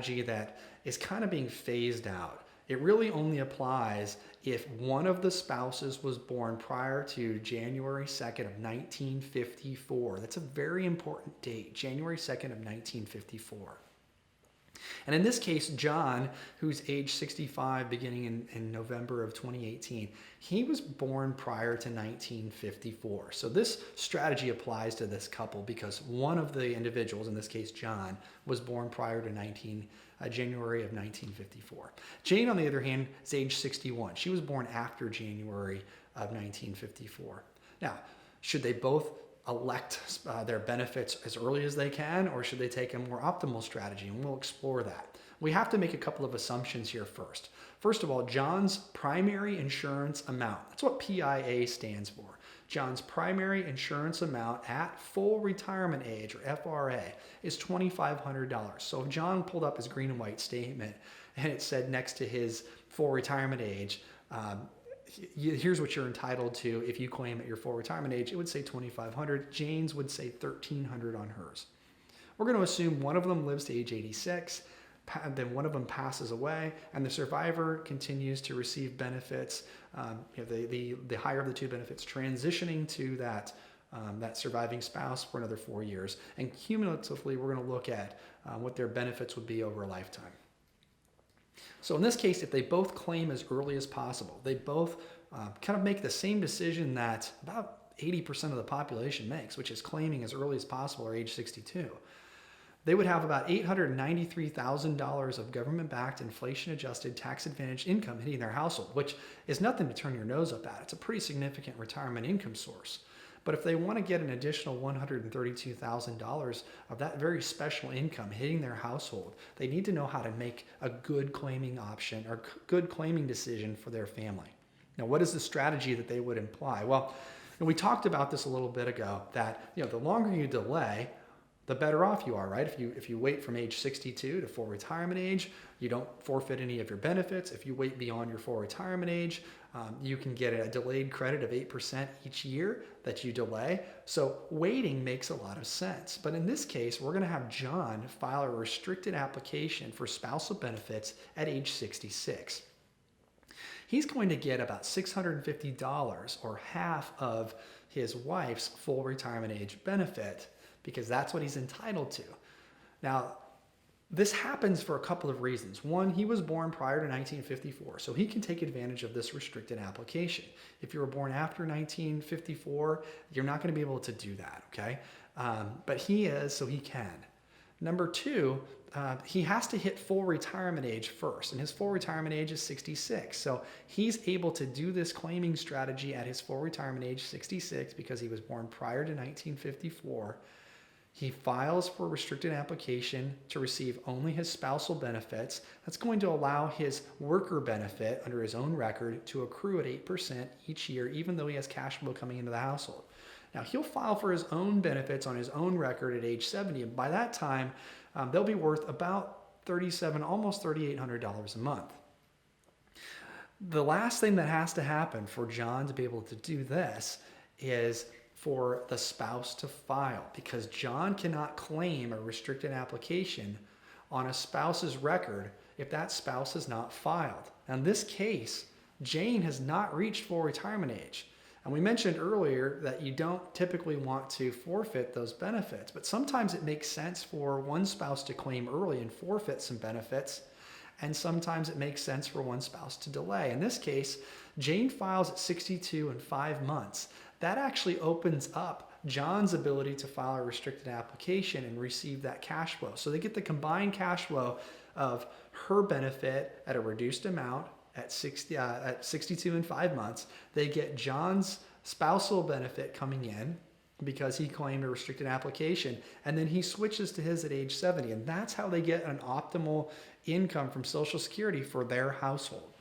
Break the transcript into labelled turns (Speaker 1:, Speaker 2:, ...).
Speaker 1: strategy that is kind of being phased out. It really only applies if one of the spouses was born prior to January 2nd of 1954. That's a very important date, January 2nd of 1954. And in this case, John, who's age 65 beginning in November of 2018, he was born prior to 1954. So this strategy applies to this couple because one of the individuals, in this case John, was born prior to January of 1954. Jane, on the other hand, is age 61. She was born after January of 1954. Now, should they both elect their benefits as early as they can, or should they take a more optimal strategy? And we'll explore that. We have to make a couple of assumptions here first. First of all, John's primary insurance amount, that's what PIA stands for. John's primary insurance amount at full retirement age, or FRA, is $2,500. So if John pulled up his green and white statement and it said next to his full retirement age, here's what you're entitled to if you claim at your full retirement age, it would say $2,500. Jane's would say $1,300 on hers. We're going to assume one of them lives to age 86, then one of them passes away, and the survivor continues to receive benefits. The higher of the two benefits transitioning to that surviving spouse for another 4 years. And cumulatively, we're going to look at what their benefits would be over a lifetime. So in this case, if they both claim as early as possible, they both kind of make the same decision that about 80% of the population makes, which is claiming as early as possible or age 62. They would have about $893,000 of government-backed, inflation-adjusted, tax-advantaged income hitting their household, which is nothing to turn your nose up at. It's a pretty significant retirement income source. But if they want to get an additional $132,000 of that very special income hitting their household, they need to know how to make a good claiming option or good claiming decision for their family. Now, what is the strategy that they would imply? Well, we talked about this a little bit ago, that the longer you delay, the better off you are, right? If you wait from age 62 to full retirement age, you don't forfeit any of your benefits. If you wait beyond your full retirement age, you can get a delayed credit of 8% each year that you delay. So waiting makes a lot of sense. But in this case, we're going to have John file a restricted application for spousal benefits at age 66. He's going to get about $650, or half of his wife's full retirement age benefit, because that's what he's entitled to. Now, this happens for a couple of reasons. One, he was born prior to 1954, so he can take advantage of this restricted application. If you were born after 1954, you're not going to be able to do that, okay? But he is, so he can. Number two, he has to hit full retirement age first, and his full retirement age is 66. So he's able to do this claiming strategy at his full retirement age, 66, because he was born prior to 1954. He files for a restricted application to receive only his spousal benefits. That's going to allow his worker benefit under his own record to accrue at 8% each year, even though he has cash flow coming into the household. Now, he'll file for his own benefits on his own record at age 70, and by that time, they'll be worth about $3,700, almost $3,800 a month. The last thing that has to happen for John to be able to do this is for the spouse to file, because John cannot claim a restricted application on a spouse's record if that spouse has not filed. Now, in this case, Jane has not reached full retirement age. And we mentioned earlier that you don't typically want to forfeit those benefits, but sometimes it makes sense for one spouse to claim early and forfeit some benefits, and sometimes it makes sense for one spouse to delay. In this case, Jane files at 62 and 5 months. That actually opens up John's ability to file a restricted application and receive that cash flow. So they get the combined cash flow of her benefit at a reduced amount at 62 and 5 months. They get John's spousal benefit coming in because he claimed a restricted application, and then he switches to his at age 70. And that's how they get an optimal income from Social Security for their household.